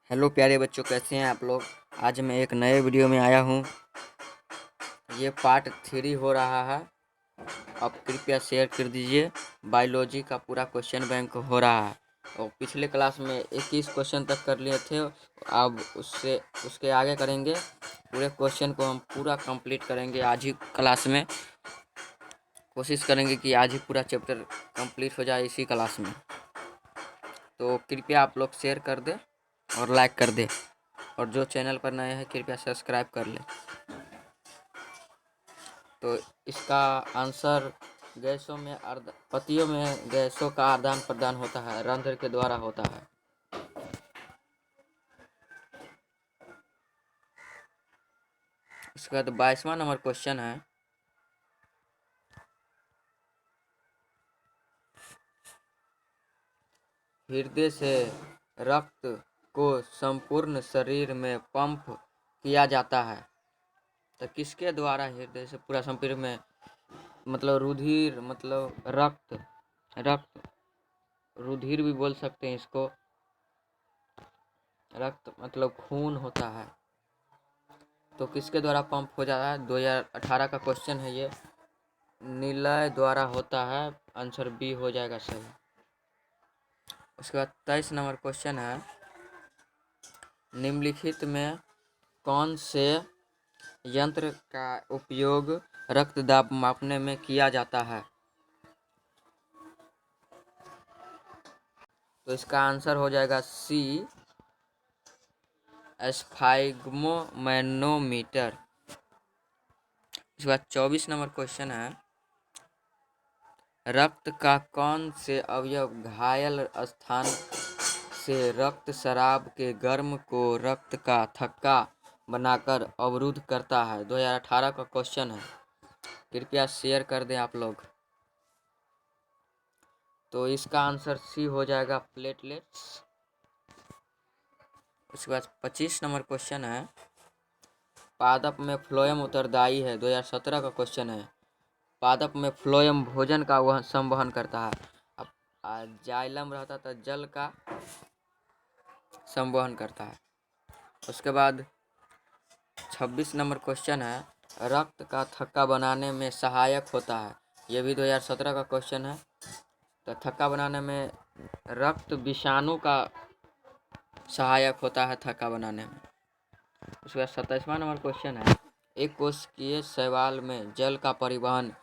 Hello प्यारे बच्चों, कैसे हैं आप लोग। आज मैं एक नए वीडियो में आया हूँ। ये पार्ट 3 हो रहा है। आप कृपया शेयर कर दीजिए। बायोलॉजी का पूरा क्वेश्चन बैंक हो रहा है और पिछले क्लास में 21 क्वेश्चन तक कर लिए थे। अब उसके आगे करेंगे। पूरे क्वेश्चन को हम पूरा कंप्लीट करेंगे आज ही क्लास में। कोशिश करेंगे कि आज ही पूरा चैप्टर कंप्लीट हो जाए इसी क्लास में। तो कृपया आप लोग शेयर कर दें और लाइक कर दें, और जो चैनल पर नए हैं कृपया सब्सक्राइब कर लें। तो इसका आंसर पतियों में गैसों का आदान प्रदान होता है, रंध्र के द्वारा होता है। इसके बाद 22वां नंबर क्वेश्चन है। हृदय से रक्त को संपूर्ण शरीर में पंप किया जाता है, तो किसके द्वारा हृदय से पूरा शरीर में, मतलब रुधिर, मतलब रक्त रुधिर भी बोल सकते हैं इसको। रक्त मतलब खून होता है, तो किसके द्वारा पंप हो जाता है। 2018 का क्वेश्चन है ये। निलय द्वारा होता है। आंसर बी हो जाएगा सही। उसके बाद 23 नंबर क्वेश्चन है। निम्नलिखित में कौन से यंत्र का उपयोग रक्तदाब मापने में किया जाता है। तो इसका आंसर हो जाएगा सी, स्फाइग्मोमैनोमीटर। इसके बाद 24 नंबर क्वेश्चन है। रक्त का कौन से अवयव घायल स्थान से रक्त शराब के गर्म को रक्त का थक्का बनाकर अवरुद्ध करता है। 2018 का क्वेश्चन है। कृपया शेयर कर दें आप लोग। तो इसका आंसर सी हो जाएगा, प्लेटलेट्स। उसके बाद 25 नंबर क्वेश्चन है। पादप में फ्लोएम उत्तरदायी है। 2017 का क्वेश्चन है। पादप में फ्लोएम भोजन का वह संवहन करता है। अब जाइलम रहता तो जल का संवहन करता है। उसके बाद 26 नंबर क्वेश्चन है। रक्त का थक्का बनाने में सहायक होता है। ये भी 2017 का क्वेश्चन है। तो थक्का बनाने में रक्त विषाणु का सहायक होता है थक्का बनाने में। उसके बाद 27वां नंबर क्वेश्चन है। एक कोशिकीय शैवाल में जल का परिवहन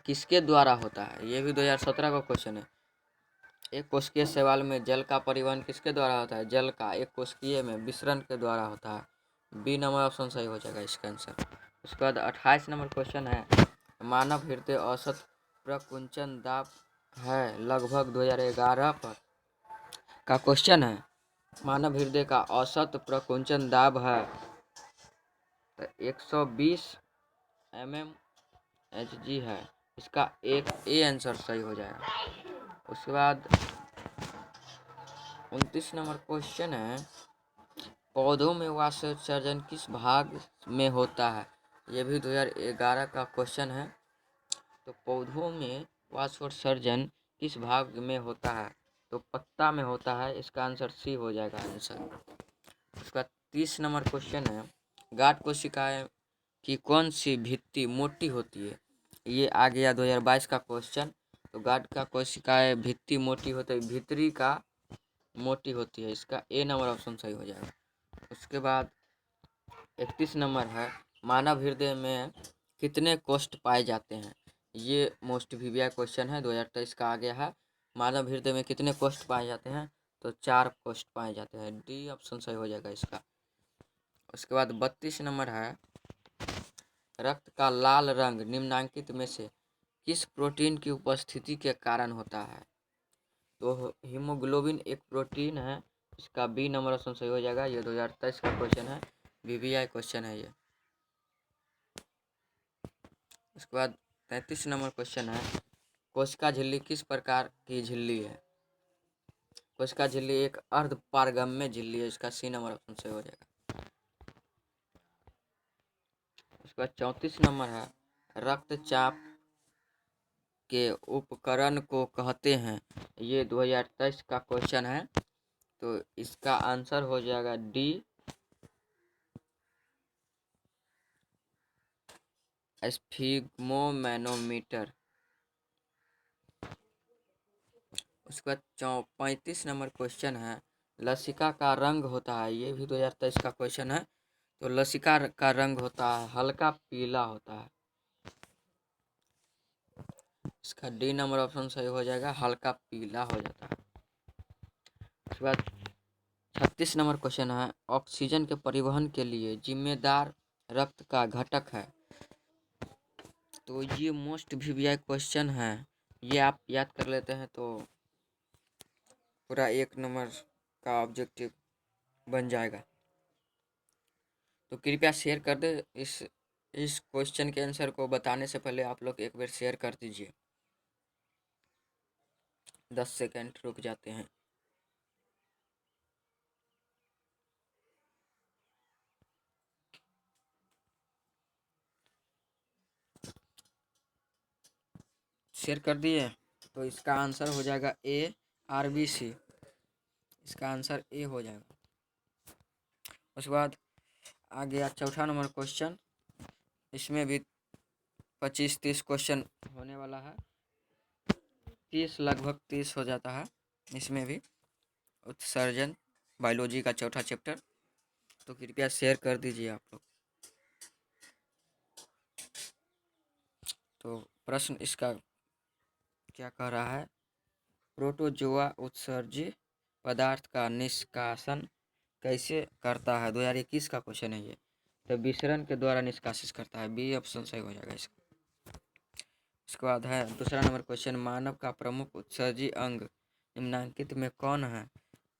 किसके द्वारा होता है। ये भी 2017 का क्वेश्चन है। एक कोशिकीय शैवाल में जल का परिवहन किसके द्वारा होता है। जल का एक कोशिकीय में विसरण के द्वारा होता है। बी नंबर ऑप्शन सही हो जाएगा इसका आंसर। उसके बाद 28 नंबर क्वेश्चन है। मानव हृदय औसत प्रकुंचन दाब है लगभग 2011 पर का क्वेश्चन है। मानव हृदय का औसत प्रकुंचन दाब है 120 mmHg है। इसका एक ए आंसर सही हो जाएगा। उसके बाद 29 नंबर क्वेश्चन है। पौधों में वाष्पोत्सर्जन किस भाग में होता है। यह भी 2011 का क्वेश्चन है। तो पौधों में वाष्पोत्सर्जन किस भाग में होता है। तो पत्ता में होता है। इसका आंसर सी हो जाएगा आंसर। उसका 30 नंबर क्वेश्चन है। गांठ कोशिकाएं की कौन सी भित्ति मोटी होती है। ये आ गया 2022 का क्वेश्चन। तो गांठ का कोशिकाएं भित्ति मोटी होती है, भीतरी का मोटी होती है। इसका ए नंबर ऑप्शन सही हो जाएगा। उसके बाद 31 नंबर है। मानव हृदय में कितने कोष्ठ पाए जाते हैं। ये मोस्ट वीवीआई क्वेश्चन है, 2023 का आ गया है। मानव हृदय में कितने कोष्ठ पाए जाते हैं। तो 4 कोष्ठ पाए जाते हैं। डी ऑप्शन सही हो जाएगा इसका। उसके बाद 32 नंबर है। रक्त का लाल रंग निम्नलिखित में से किस प्रोटीन की उपस्थिति के कारण होता है। तो हीमोग्लोबिन एक प्रोटीन है। इसका बी नंबर ऑप्शन सही हो जाएगा। ये 2023 का क्वेश्चन है, वीवीआई क्वेश्चन है ये। उसके बाद 33 नंबर क्वेश्चन है। कोशिका झिल्ली किस प्रकार की झिल्ली है। कोशिका झिल्ली एक अर्ध पारगम्य झिल्ली है। इसका सी नंबर ऑप्शन सही हो जाएगा। उसके बाद 34 नंबर है। रक्तचाप के उपकरण को कहते हैं। ये 2023 का क्वेश्चन है। तो इसका आंसर हो जाएगा डी, स्फिग्मोमैनोमीटर। उसके बाद 35 नंबर क्वेश्चन है, लसिका का रंग होता है, ये भी 2023 का क्वेश्चन है। तो लसिका का रंग होता है हल्का पीला होता है। इसका डी नंबर ऑप्शन सही हो जाएगा, हल्का पीला हो जाता है। उसके बाद 36 नंबर क्वेश्चन है, ऑक्सीजन के परिवहन के लिए जिम्मेदार रक्त का घटक है। तो ये मोस्ट वीवीआई क्वेश्चन है, ये आप याद कर लेते हैं तो पूरा 1 नंबर का ऑब्जेक्टिव बन जाएगा। तो कृपया शेयर कर दे। इस क्वेश्चन के आंसर को बताने से पहले आप लोग एक बार शेयर कर दीजिए। 10 सेकंड रुक जाते हैं। शेयर कर दिए, तो इसका आंसर हो जाएगा ए, आरबीसी। इसका आंसर ए हो जाएगा। उसके बाद आ गया चौथा नंबर क्वेश्चन। इसमें भी 25-30 क्वेश्चन होने वाला है, 30 लगभग 30 हो जाता है इसमें भी। उत्सर्जन बायोलॉजी का चौथा चैप्टर। तो कृपया शेयर कर दीजिए आप लोग। तो प्रश्न इसका क्या कह रहा है, प्रोटोजोआ उत्सर्जित पदार्थ का निष्कासन कैसे करता है। 2021 का क्वेश्चन है ये। तो विसरण के द्वारा निष्कासित करता है, बी ऑप्शन सही हो जाएगा इसका। उसके बाद है दूसरा नंबर क्वेश्चन, मानव का प्रमुख उत्सर्जी अंग निम्नलिखित में कौन है।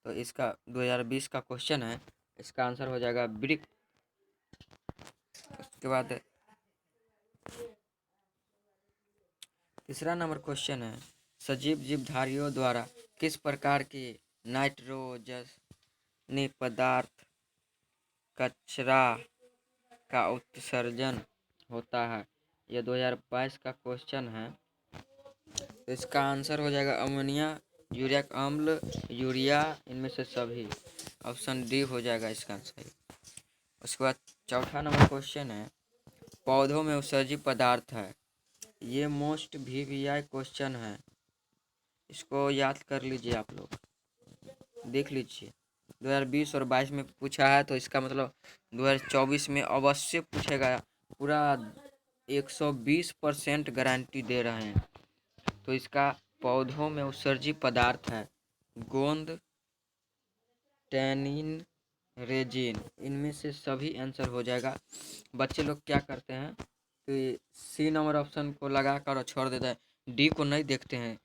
तो इसका 2020 का क्वेश्चन है, इसका आंसर हो जाएगा वृक्क। उसके बाद तीसरा नंबर क्वेश्चन है, सजीव जीवधारियों द्वारा किस प्रकार की नाइट्रोजनी पदार्थ कचरा का उत्सर्जन होता है। यह 2022 का क्वेश्चन है। तो इसका आंसर हो जाएगा अमोनिया, यूरिक अम्ल, यूरिया, इनमें से सभी। ऑप्शन डी हो जाएगा इसका आंसर। उसके बाद चौथा नंबर क्वेश्चन है, पौधों में उत्सर्जित पदार्थ है। ये मोस्ट वीवीआई क्वेश्चन है, इसको याद कर लीजिए आप लोग, देख लीजिए। 2020 और 22 में पूछा है, तो इसका मतलब 2024 में अवश्य पूछेगा। पूरा 120% गारंटी दे रहे हैं। तो इसका पौधों में उत्सर्जित पदार्थ है गोंद, टैनिन, रेजिन, इनमें से सभी आंसर हो जाएगा। बच्चे लोग क्या करते हैं कि सी नंबर ऑप्शन को लगा कर छोड़ देते हैं, डी को नहीं देखते हैं।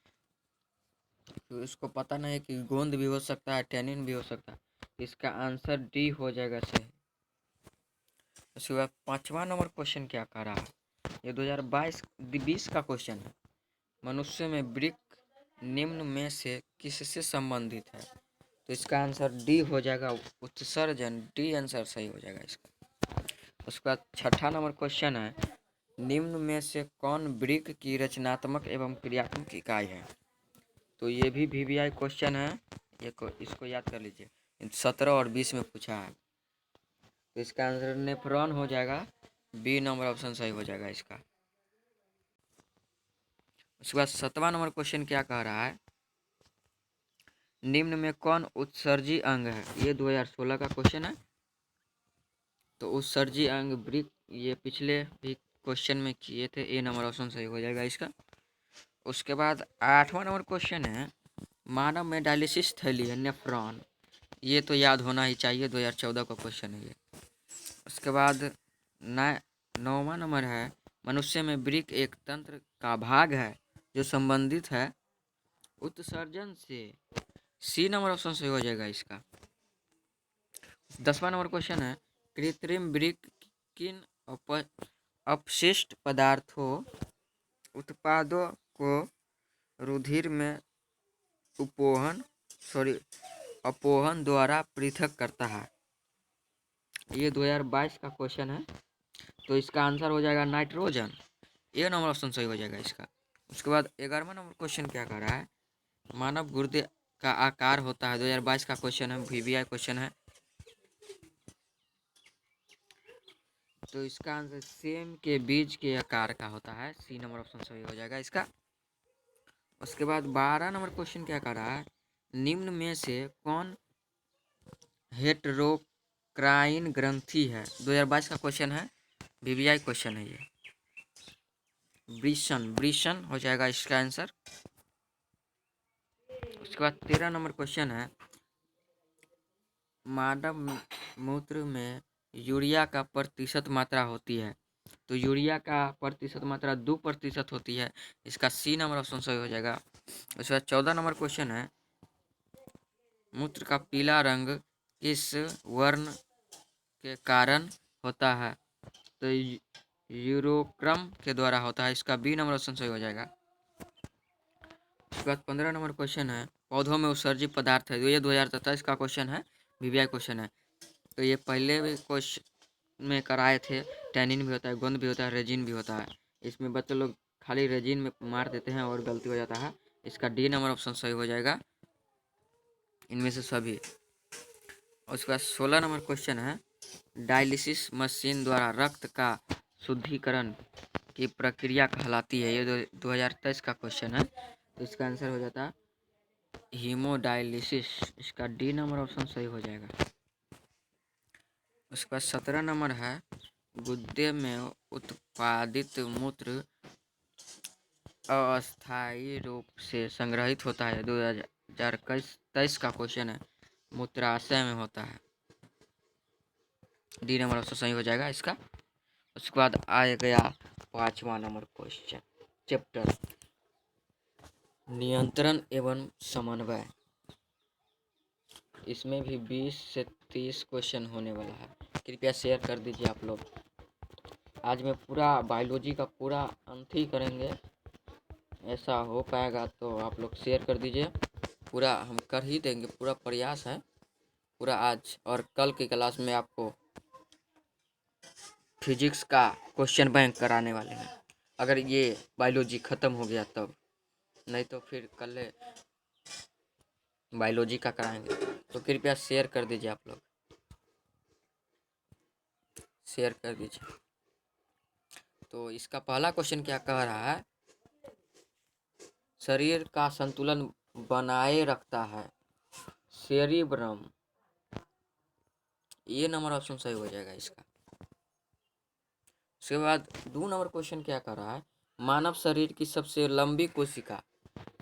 तो इसको पता नहीं है कि गोंद भी हो सकता है, टैनिन भी हो सकता है। इसका आंसर डी हो जाएगा सही। उसके बाद पांचवा नंबर क्वेश्चन क्या कह रहा है, ये 2022-20 का क्वेश्चन है, मनुष्य में वृक्क निम्न में से किससे संबंधित है। तो इसका आंसर डी हो जाएगा, उत्सर्जन। डी आंसर सही हो जाएगा इसका। उसके बाद छठा नंबर क्वेश्चन है, निम्न में से कौन वृक्क की रचनात्मक एवं क्रियात्मक इकाई है। तो ये भी वीवीआई क्वेश्चन है, इसको याद कर लीजिए। 17 और 20 में पूछा है। तो इसका आंसर नेफ्रॉन हो जाएगा, बी नंबर ऑप्शन सही हो जाएगा इसका। उसके बाद 7वां नंबर क्वेश्चन क्या कह रहा है, निम्न में कौन उत्सर्जी अंग है। ये 2016 का क्वेश्चन है। तो उत्सर्जी अंग वृक्क, ये पिछले भी क्वेश्चन में किए थे, ए नंबर ऑप्शन सही हो जाएगा इसका। उसके बाद 8वां नंबर क्वेश्चन है, मानव में डायलिसिस थैली है नेफ्रॉन। ये तो याद होना ही चाहिए, 2014 का क्वेश्चन है ये। उसके बाद 9वां नंबर है, मनुष्य में वृक्क एक तंत्र का भाग है जो संबंधित है उत्सर्जन से। सी नंबर ऑप्शन सही हो जाएगा इसका। 10वां नंबर क्वेश्चन है, कृत्रिम वृक्क किन अपशिष्ट पदार्थों उत्पादों को रुधिर में अपोहन द्वारा पृथक करता है। ये 2022 का क्वेश्चन है। तो इसका आंसर हो जाएगा नाइट्रोजन। ए नंबर ऑप्शन सही हो जाएगा इसका। उसके बाद 11वां नंबर क्वेश्चन क्या कर रहा है, मानव गुर्दे का आकार होता है? 2022 का क्वेश्चन है, VBI क्वेश्चन है। तो इसका आंसर सेम के बीज के आकार का होता है। सी नंबर ऑप्शन सही हो जाएगा इसका। उसके बाद 12 नंबर क्वेश्चन क्या कर रहा है? निम्न में से कौन हेटेरोक्राइन ग्रंथि है? 2022 का क्वेश्चन है, VBI क्वेश्चन है ये। वृषण हो जाएगा इसका आंसर। उसके बाद 13 नंबर क्वेश्चन है, मानव मूत्र में यूरिया का प्रतिशत मात्रा होती है। तो यूरिया का प्रतिशत मात्रा 2% होती है। इसका सी नंबर ऑप्शन सही हो जाएगा। उसके बाद 14 नंबर क्वेश्चन है, मूत्र का पीला रंग किस वर्ण के कारण होता है? तो यूरोक्रम के द्वारा होता है। इसका बी नंबर ऑप्शन सही हो जाएगा। उसके बाद 15 नंबर क्वेश्चन है, पौधों में उत्सर्जित पदार्थ है। ये 2027 का क्वेश्चन है, VBI क्वेश्चन है। तो ये पहले भी क्वेश्चन में कराए थे। टैनिन भी होता है, गोंद भी होता है, रेजिन भी होता है। इसमें बच्चे लोग खाली रेजिन में मार देते हैं और गलती हो जाता है। इसका डी नंबर ऑप्शन सही हो जाएगा इनमें से सभी। उसके बाद 16 नंबर क्वेश्चन है, डायलिसिस मशीन द्वारा रक्त का शुद्धिकरण की प्रक्रिया कहलाती है। ये 2023 का क्वेश्चन है। तो इसका आंसर हो जाता है हीमोडायलिसिस। इसका डी नंबर ऑप्शन सही हो जाएगा। उसके बाद 17 नंबर है, गुर्दे में उत्पादित मूत्र अस्थायी रूप से संग्रहित होता है। 2023 का क्वेश्चन है, मूत्राशय में होता है। डी नंबर ऑप्शन सही हो जाएगा इसका। उसके बाद आ गया 5वां नंबर क्वेश्चन, चैप्टर नियंत्रण एवं समन्वय। इसमें भी 20 से 30 क्वेश्चन होने वाला है। कृपया शेयर कर दीजिए आप लोग। आज मैं पूरा बायोलॉजी का पूरा अंत ही करेंगे, ऐसा हो पाएगा तो आप लोग शेयर कर दीजिए। पूरा हम कर ही देंगे, पूरा प्रयास है पूरा आज। और कल की क्लास में आपको फिजिक्स का क्वेश्चन बैंक कराने वाले हैं, अगर ये बायोलॉजी ख़त्म हो गया तब। नहीं तो फिर कल बायोलॉजी का कराएंगे। तो कृपया शेयर कर दीजिए आप लोग, शेयर कर दीजिए। तो इसका पहला क्वेश्चन क्या कह रहा है? शरीर का संतुलन बनाए रखता है सेरिब्रम। ये नंबर ऑप्शन सही हो जाएगा इसका। उसके बाद 2 नंबर क्वेश्चन क्या कर रहा है? मानव शरीर की सबसे लंबी कोशिका।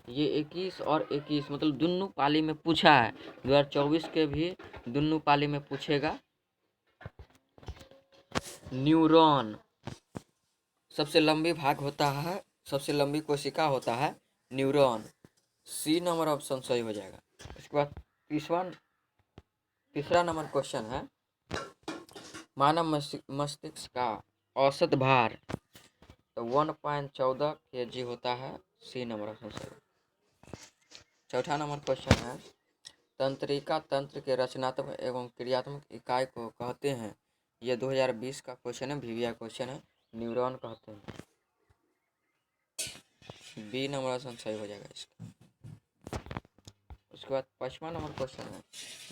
ये 21 और 21 मतलब दोनों पाली में पूछा है। 2024 के भी दोनों पाली में पूछेगा। न्यूरॉन सबसे लंबी भाग होता है, सबसे लंबी कोशिका होता है न्यूरॉन। सी नंबर ऑप्शन सही हो जाएगा। उसके बाद तीसरा नंबर क्वेश्चन है, मानव मस्तिष्क का औसत भार तो 1.14 kg होता है। सी नंबर ऑप्शन सही। चौथा नंबर क्वेश्चन है, तंत्रिका तंत्र के रचनात्मक एवं क्रियात्मक इकाई को कहते हैं। ये 2020 का क्वेश्चन है, VBI क्वेश्चन है। न्यूरॉन कहते हैं। बी नंबर ऑप्शन सही हो जाएगा इसका। उसके बाद 5वां नंबर क्वेश्चन है,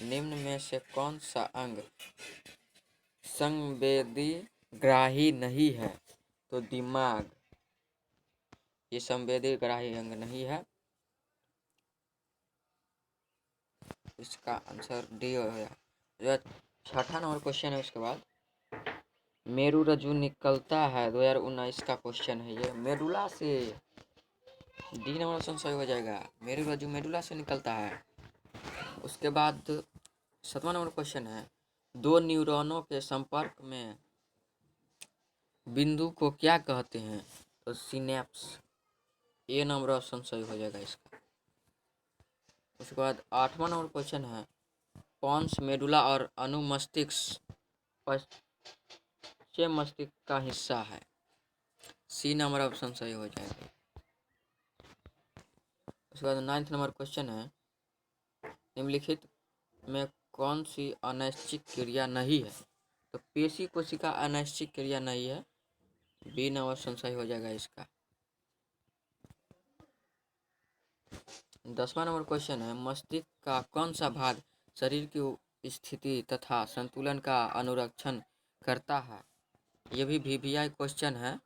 निम्न में से कौन सा अंग संवेदी ग्राही नहीं है? तो दिमाग, ये संवेदी ग्राही अंग नहीं है। इसका आंसर डी हो गया। 6वां नंबर क्वेश्चन है, उसके बाद मेरु रज्जु निकलता है। 2019 का क्वेश्चन है ये, मेडुला से। डी नंबर ऑप्शन सही हो जाएगा, मेरु रज्जु मेडुला से निकलता है। उसके बाद 7वां नंबर क्वेश्चन है, दो न्यूरॉनों के संपर्क में बिंदु को क्या कहते हैं? तो सिनेप्स। ए नंबर ऑप्शन सही हो जाएगा इसका। उसके बाद 8वां नंबर क्वेश्चन है, पॉन्स मेडुला और अनुमस्तिष्क पश्चिम मस्तिष्क का हिस्सा है। सी नंबर ऑप्शन सही हो जाएगा। उसके बाद 9वां नंबर क्वेश्चन है, निम्नलिखित में कौन सी अनैच्छिक क्रिया नहीं है? तो पेशी कोशिका अनैच्छिक क्रिया नहीं है। बी नंबर ऑप्शन सही हो जाएगा इसका। 10वां नंबर क्वेश्चन है, मस्तिष्क का कौन सा भाग शरीर की स्थिति तथा संतुलन का अनुरक्षण करता है? ये भी वीवीआई क्वेश्चन है,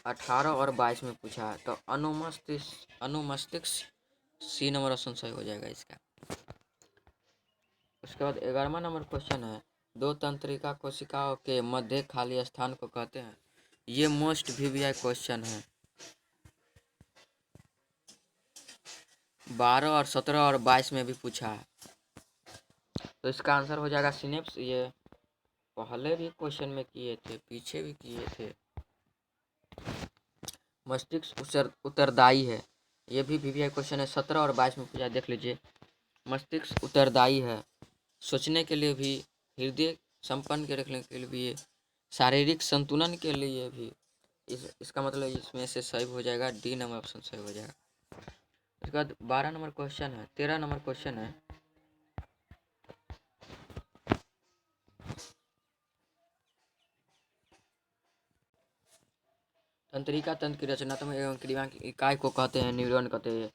18 और 22 में पूछा है। तो अनुमस्तिष्क सी नंबर ऑप्शन सही हो जाएगा इसका। उसके बाद 11वां नंबर क्वेश्चन है, दो तंत्रिका कोशिकाओं के मध्य खाली स्थान को कहते हैं। ये मोस्ट वीवीआई क्वेश्चन है, 12 और 17 और 22 में भी पूछा है। तो इसका आंसर हो जाएगा सिनेप्स। ये पहले भी क्वेश्चन में किए थे, पीछे भी किए थे। मस्तिष्क उत्तरदायी है, ये भी वीवीआई क्वेश्चन है, 17 और 22 में पूछा, देख लीजिए। मस्तिष्क उत्तरदायी है सोचने के लिए भी, हृदय संपन्न के रखने के लिए भी, शारीरिक संतुलन के लिए भी। इसका मतलब इसमें से सही हो जाएगा, डी नंबर ऑप्शन सही हो जाएगा। उसके बाद 12 नंबर क्वेश्चन है, 13 नंबर क्वेश्चन है, तंत्रिका तंत्र की रचनात्मक एवं क्रियात्मक इकाई को कहते हैं न्यूरॉन कहते हैं।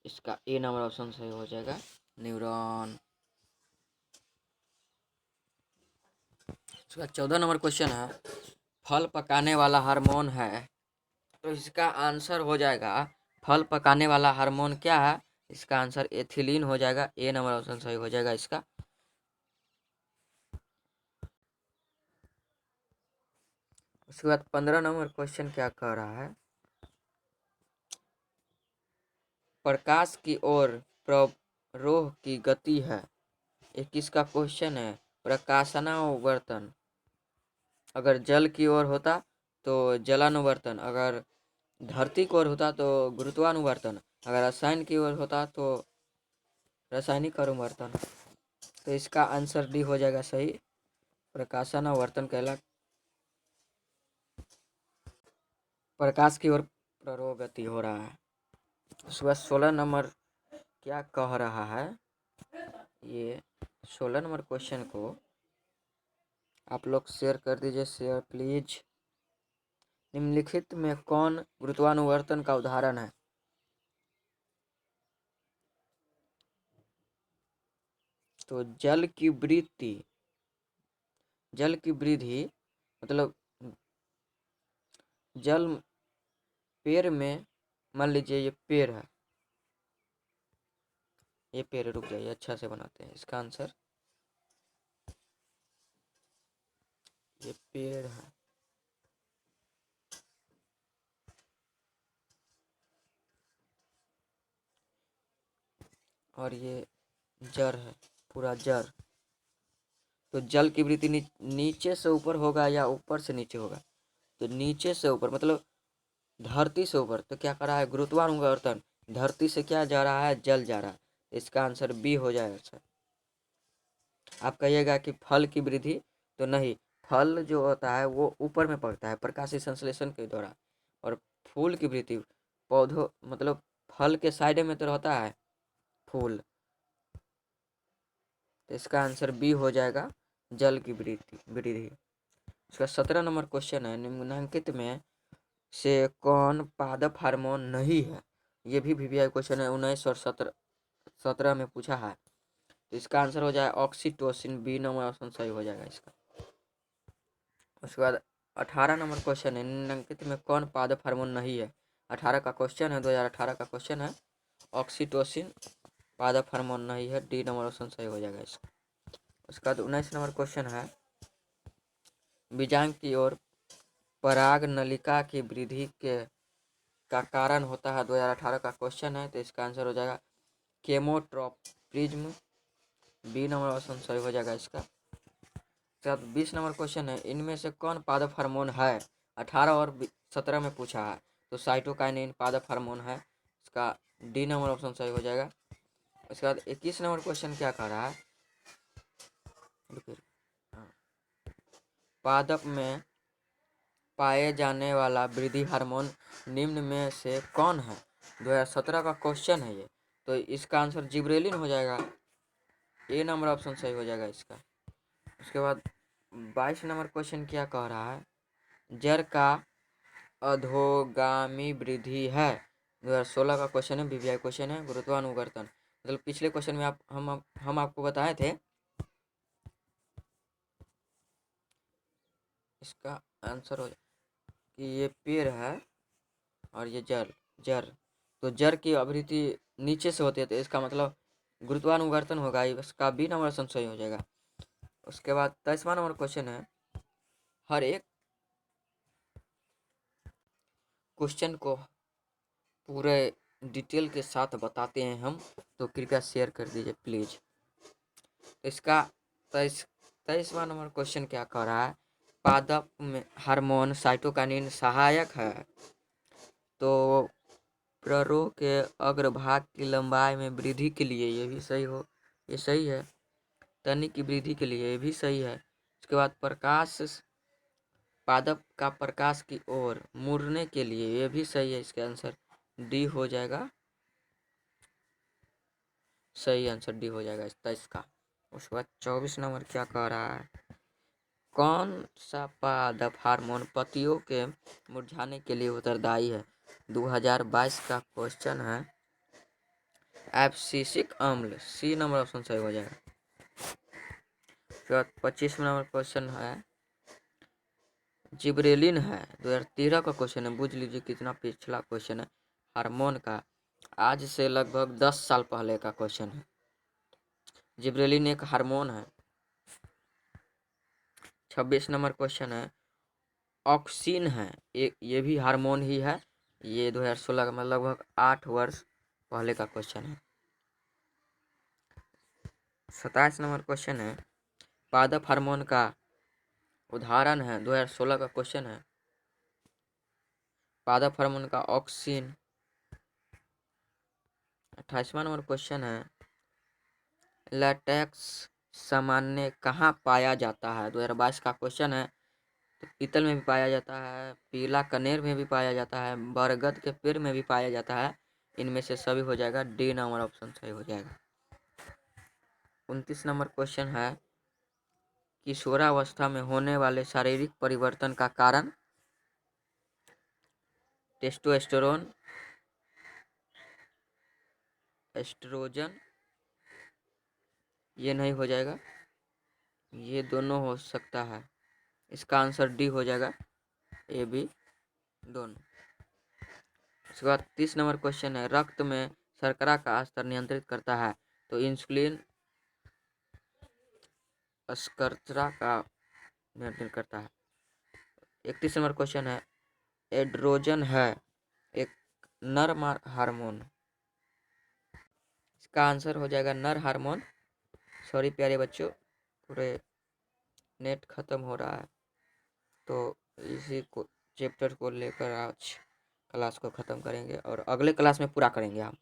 इसका ए नंबर ऑप्शन सही हो जाएगा, न्यूरॉन। उसका 14 नंबर क्वेश्चन है, फल पकाने वाला हार्मोन है। तो इसका आंसर हो जाएगा, फल पकाने वाला हार्मोन क्या है? इसका आंसर एथिलीन हो जाएगा, ए नंबर ऑप्शन सही हो जाएगा इसका। उसके बाद 15 नंबर क्वेश्चन क्या कह रहा है, प्रकाश की ओर प्ररोह की गति है। ये किसका क्वेश्चन है? प्रकाशनावर्तन। अगर जल की ओर होता तो जलानुवर्तन, अगर धरती की ओर होता तो गुरुत्वानुवर्तन, अगर रसायन की ओर होता तो रासायनिक अनुवर्तन। तो इसका आंसर डी हो जाएगा सही, प्रकाशनावर्तन कहला प्रकाश की ओर प्ररोगति हो रहा है। उसके बाद 16 नंबर क्या कह रहा है, ये 16 नंबर क्वेश्चन को आप लोग शेयर कर दीजिए, शेयर प्लीज। निम्नलिखित में कौन गुरुत्वानुवर्तन का उदाहरण है? तो जल की वृद्धि मतलब जल पेड़ में, मान लीजिए ये पेड़ है, ये पेड़, रुक जाइए अच्छा से बनाते हैं इसका आंसर। ये पेड़ है, और ये जड़ है, पूरा जड़। तो जल की वृद्धि नीचे से ऊपर होगा या ऊपर से नीचे होगा? तो नीचे से ऊपर, मतलब धरती से ऊपर। तो क्या कर रहा है? गुरुत्वानुवर्तन। धरती से क्या जा रहा है? जल जा रहा है। इसका आंसर बी हो जाएगा सर। आप कहिएगा कि फल की वृद्धि, तो नहीं, फल जो होता है वो ऊपर में पड़ता है प्रकाशीय संश्लेषण के द्वारा, और फूल की वृद्धि पौधों मतलब फल के साइड में तो रहता है फूल। तो इसका आंसर बी हो जाएगा, जल की वृद्धि। उसका 17 नंबर क्वेश्चन है, निम्नलिखित में से कौन पादप हार्मोन नहीं है? ये भी वीवीआई क्वेश्चन है, 19 और 17 में पूछा है। तो इसका आंसर हो जाएगा ऑक्सीटोसिन, बी नंबर ऑप्शन सही हो जाएगा इसका। उसके बाद 18 नंबर क्वेश्चन है, निम्नलिखित में कौन पादप हार्मोन नहीं है? 18 का क्वेश्चन है, 2018 का क्वेश्चन है। ऑक्सीटोसिन पादप हार्मोन नहीं है, डी नंबर ऑप्शन सही हो जाएगा इसका। उसके बाद 19 नंबर क्वेश्चन है, बीजांग की ओर पराग नलिका की वृद्धि के का कारण होता है, 2018 का क्वेश्चन है। तो इसका आंसर हो जाएगा केमोट्रोपिज्म, बी नंबर ऑप्शन सही हो जाएगा इसका। तो 20 नंबर क्वेश्चन है, इनमें से कौन पादप हार्मोन है? 18 और 17 में पूछा है। तो साइटोकाइनिन पादप हार्मोन है, इसका डी नंबर ऑप्शन सही हो जाएगा। उसके बाद 21 नंबर क्वेश्चन क्या कह रहा है, हाँ। पादप में पाए जाने वाला वृद्धि हार्मोन निम्न में से कौन है? 2017 का क्वेश्चन है ये। तो इसका आंसर जिब्रेलिन हो जाएगा, ए नंबर ऑप्शन सही हो जाएगा इसका। उसके बाद 22 नंबर क्वेश्चन क्या कह रहा है, जड़ का अधोगामी वृद्धि है। 2016 का क्वेश्चन है, वीवीआई क्वेश्चन है, गुरुत्वानुवर्तन। मतलब पिछले क्वेश्चन में हम आपको बताए थे इसका आंसर हो कि ये पेड़ है और ये जर तो जर की आवृत्ति नीचे से होती है, तो इसका मतलब गुरुत्वानुवर्तन होगा, इसका बी नंबर ऑप्शन सही हो जाएगा। उसके बाद 23वां नंबर क्वेश्चन है, हर एक क्वेश्चन को पूरे डिटेल के साथ बताते हैं हम, तो कृपया शेयर कर दीजिए प्लीज। इसका 23वां नंबर क्वेश्चन क्या कह रहा है, पादप में हार्मोन साइटोकाइनिन सहायक है, तो प्ररोह के अग्रभाग की लंबाई में वृद्धि के लिए, ये भी सही हो, ये सही है। तनी की वृद्धि के लिए, ये भी सही है। उसके बाद प्रकाश, पादप का प्रकाश की ओर मुड़ने के लिए, ये भी सही है। इसका आंसर डी हो जाएगा, सही आंसर डी हो जाएगा इसका। उसके बाद 24 नंबर क्या कह रहा है, कौन सा पादप हार्मोन पत्तियों के मुरझाने के लिए उत्तरदायी है। 2022 का क्वेश्चन है, एब्सिसिक अम्ल, सी नंबर ऑप्शन सही हो जाएगा। उसके बाद 25 नंबर क्वेश्चन है, जिब्रेलिन है, 2013 का क्वेश्चन है, बुझ लीजिए कितना पिछला क्वेश्चन है, हार्मोन का, आज से लगभग 10 साल पहले का क्वेश्चन है। जिब्रेलिन एक हार्मोन है। 26 नंबर क्वेश्चन है, ऑक्सिन है, ये भी हार्मोन ही है, ये 2016 में लगभग 8 वर्ष पहले का क्वेश्चन है। 27 नंबर क्वेश्चन है, पादप हार्मोन का उदाहरण है, 2016 का क्वेश्चन है, पादप हार्मोन का ऑक्सिन। 28वां नंबर क्वेश्चन है, लैटेक्स सामान्य कहाँ पाया जाता है, 2022 का क्वेश्चन है। तो पीतल में भी पाया जाता है, पीला कनेर में भी पाया जाता है, बरगद के पेड़ में भी पाया जाता है, इनमें से सभी हो जाएगा, डी नंबर ऑप्शन सही हो जाएगा। 29 नंबर क्वेश्चन है, किशोरावस्था में होने वाले शारीरिक परिवर्तन का कारण, टेस्टोस्टेरोन, एस्ट्रोजन, ये नहीं हो जाएगा, ये दोनों हो सकता है। इसका आंसर डी हो जाएगा, ए बी दोनों। उसके बाद 30 नंबर क्वेश्चन है, रक्त में शर्करा का स्तर नियंत्रित करता है, तो इंसुलिन शर्करा का नियंत्रण करता है। 31 नंबर क्वेश्चन है, एड्रोजन है एक नर हार्मोन, इसका आंसर हो जाएगा नर हार्मोन। सॉरी प्यारे बच्चों, पूरे नेट खत्म हो रहा है, तो इसी को चैप्टर को लेकर आज क्लास को ख़त्म करेंगे और अगले क्लास में पूरा करेंगे हम।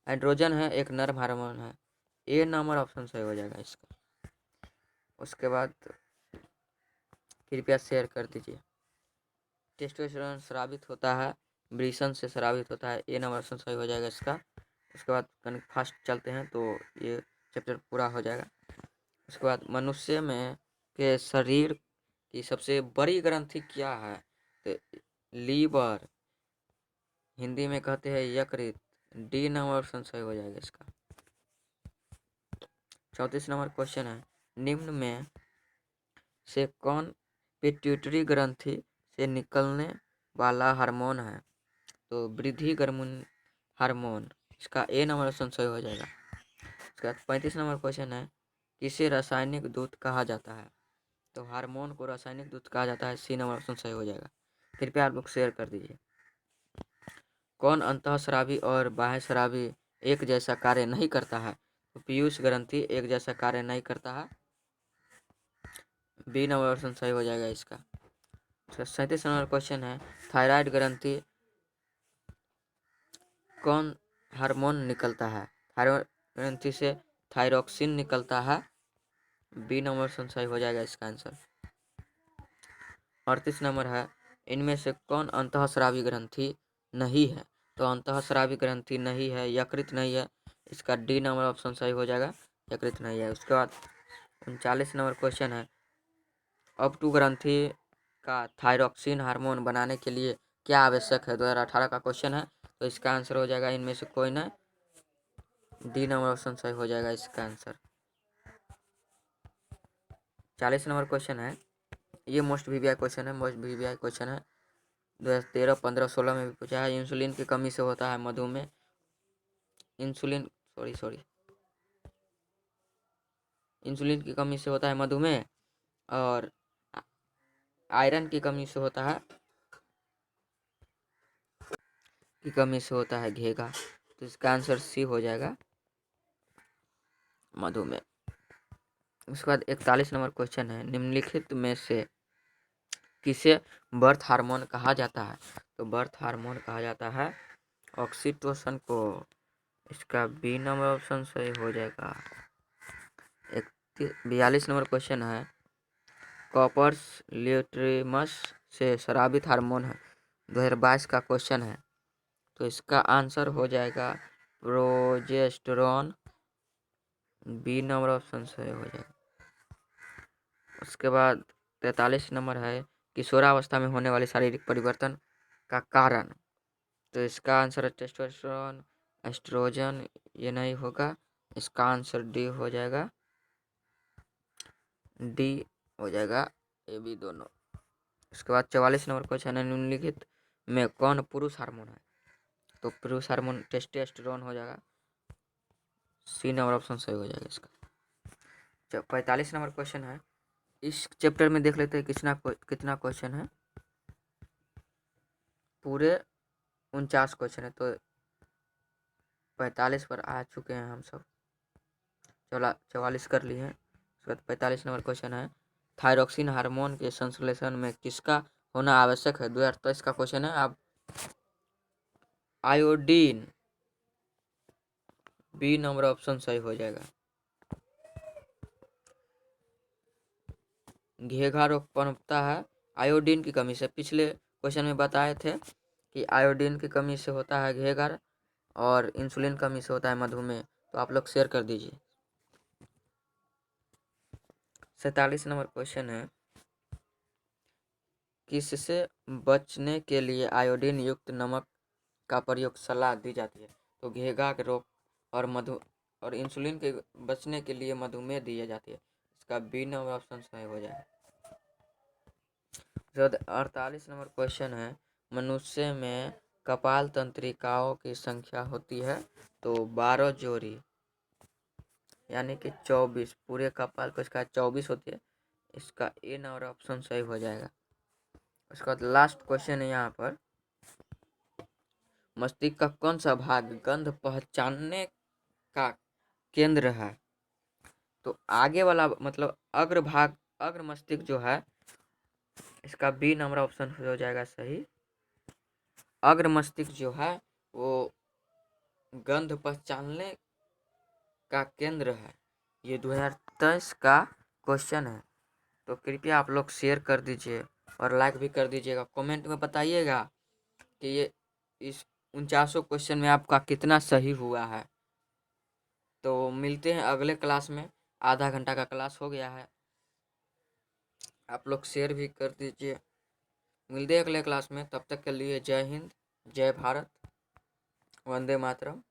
एंड्रोजन है एक नर हार्मोन है, ए नंबर ऑप्शन सही हो जाएगा इसका। उसके बाद कृपया शेयर कर दीजिए। टेस्टोस्टेरोन स्रावित होता है, वृषण से स्रावित होता है, ए नंबर ऑप्शन सही हो जाएगा इसका। उसके बाद कहीं फास्ट चलते हैं तो ये चैप्टर पूरा हो जाएगा। उसके बाद मनुष्य में के शरीर की सबसे बड़ी ग्रंथि क्या है, तो लीवर, हिंदी में कहते हैं यकृत, डी नंबर ऑप्शन सही हो जाएगा इसका। 34 नंबर क्वेश्चन है, निम्न में से कौन पिट्यूटरी ग्रंथि से निकलने वाला हार्मोन है, तो वृद्धि हार्मोन, इसका ए नंबर ऑप्शन सही हो जाएगा। उसके बाद 35 नंबर क्वेश्चन है, किसे रासायनिक दूत कहा जाता है, तो हार्मोन को रासायनिक दूत कहा जाता है, सी नंबर ऑप्शन सही हो जाएगा। कृपया आप लोग शेयर कर दीजिए। कौन अंतःस्रावी और बाह्यस्रावी एक जैसा कार्य नहीं करता है, तो पीयूष ग्रंथि एक जैसा कार्य नहीं करता है, बी नंबर ऑप्शन सही हो जाएगा इसका। 37 नंबर क्वेश्चन है, थायराइड ग्रंथि कौन हार्मोन निकलता है, थायराइड ग्रंथि से थायरोक्सिन निकलता है, बी नंबर ऑप्शन सही हो जाएगा इसका आंसर। 38 नंबर है, इनमें से कौन अंतःस्रावी ग्रंथि नहीं है, तो अंतःस्रावी ग्रंथि नहीं है, यकृत नहीं है, इसका डी नंबर ऑप्शन सही हो जाएगा, यकृत नहीं है। उसके बाद 39 नंबर क्वेश्चन है, अपटू ग्रंथि का थायरोक्सिन हार्मोन बनाने के लिए क्या आवश्यक है, 2018 का क्वेश्चन है, तो इसका आंसर हो जाएगा इनमें से कोई ना, डी नंबर ऑप्शन सही हो जाएगा इसका आंसर। 40 नंबर क्वेश्चन है, ये मोस्ट वीवीआई क्वेश्चन है, मोस्ट वीवीआई क्वेश्चन है, 2013, 15, 16 में भी पूछा है। इंसुलिन की कमी से होता है मधुमेह। इंसुलिन सॉरी इंसुलिन की कमी से होता है मधुमेह, और आयरन की कमी से होता है घेगा। तो इसका आंसर सी हो जाएगा, मधुमेह। उसके बाद 41 नंबर क्वेश्चन है, निम्नलिखित में से किसे बर्थ हार्मोन कहा जाता है? तो बर्थ हार्मोन कहा जाता है ऑक्सीटोसिन को। इसका बी नंबर ऑप्शन सही हो जाएगा। 42 नंबर क्वेश्चन है, कॉपर्स ल्यूटेरमस से स्रावित हार्मोन है, 2022 का क्वेश्चन है। तो इसका आंसर हो जाएगा प्रोजेस्टेरॉन, बी नंबर ऑप्शन सही हो जाएगा। उसके बाद 43 नंबर है, किशोरावस्था में होने वाले शारीरिक परिवर्तन का कारण। तो इसका आंसर है टेस्टोस्टेरोन, एस्ट्रोजन, ये नहीं होगा। इसका आंसर डी हो जाएगा, डी हो जाएगा, ये भी दोनों। उसके बाद 44 नंबर क्वेश्चन है, निम्नलिखित में कौन पुरुष हार्मोन है? तो पुरुष हार्मोन टेस्टोस्टेरोन हो जाएगा, सी नंबर ऑप्शन सही हो जाएगा इसका। 45 नंबर क्वेश्चन है, इस चैप्टर में देख लेते हैं कितना क्वेश्चन है। पूरे 49 क्वेश्चन है, तो 45 पर आ चुके हैं हम सब, 44 कर लिए हैं। उसके बाद 45 नंबर क्वेश्चन है, थायरोक्सिन हार्मोन के संश्लेषण में किसका होना आवश्यक है? 2023 का क्वेश्चन है। अब आयोडीन, बी नंबर ऑप्शन सही हो जाएगा। घेघा रोग पनपता है आयोडीन की कमी से। पिछले क्वेश्चन में बताए थे कि आयोडीन की कमी से होता है घेघा, और इंसुलिन कमी से होता है मधुमेह। तो आप लोग शेयर कर दीजिए। 47 नंबर क्वेश्चन है, किससे बचने के लिए आयोडीन युक्त नमक का प्रयोग सलाह दी जाती है? तो घेघा के रोग और इंसुलिन के बचने के लिए मधुमेह दी जाती है। इसका बी नंबर ऑप्शन सही हो जाए। 48 नंबर क्वेश्चन है, मनुष्य में कपाल तंत्रिकाओं की संख्या होती है तो 12 जोड़ी, यानी कि 24। पूरे कपाल को इसका 24 होती है। इसका ए नंबर ऑप्शन सही हो जाएगा। उसके बाद लास्ट क्वेश्चन है यहाँ पर, मस्तिष्क का कौन सा भाग गंध पहचानने का केंद्र है? तो आगे वाला मतलब अग्र मस्तिष्क जो है, इसका बी नंबर ऑप्शन हो जाएगा सही। अग्र मस्तिष्क जो है वो गंध पहचानने का केंद्र है। ये 2023 का क्वेश्चन है। तो कृपया आप लोग शेयर कर दीजिए और लाइक भी कर दीजिएगा। कमेंट में बताइएगा कि ये इस 49 क्वेश्चन में आपका कितना सही हुआ है। तो मिलते हैं अगले क्लास में। आधा घंटा का क्लास हो गया है, आप लोग शेयर भी कर दीजिए। मिलते हैं अगले क्लास में, तब तक के लिए जय हिंद, जय भारत, वंदे मातरम।